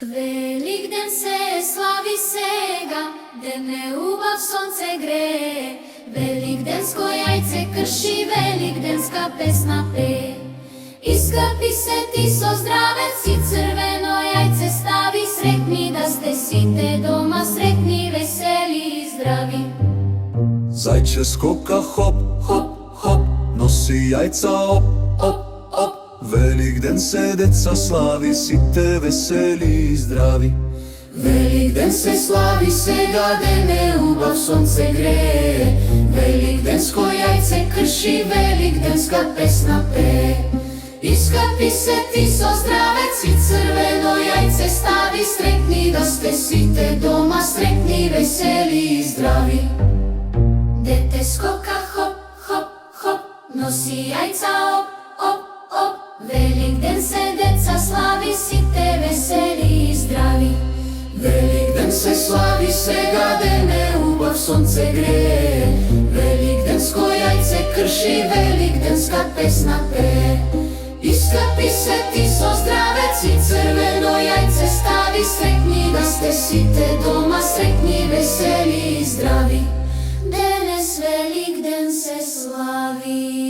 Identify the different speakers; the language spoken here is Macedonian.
Speaker 1: Великден се слави сега, ден е убав, сонце грее. Великденско јајце крши, великденска песна пее. Искапи се ти со здравец и црвено јајце стави. Среќни да сте сите дома, среќни, весели и здрави.
Speaker 2: Зајче скока хоп, хоп, хоп, носи јајца оп, оп, оп. Великден се деца слави, сите весели и здрави.
Speaker 1: Великден се слави сега, ден е убав, сонце грее. Великденско јајце крши, великденска песна пее. Искапи се ти со здравец и црвено јајце стави. Среќни да сте сите дома, среќни, весели и здрави. Дете скока хоп, хоп, хоп, носи јајца оп, оп, оп. Великден се деца слави, сите весели и здрави. Великден се слави сега, ден е убав, сонце грее. Великденско јајце крши, великденска песна пее. Искапи се ти со здравец и црвено јајце стави. Среќни да сте сите дома, среќни, весели и здрави. Денес Великден се слави.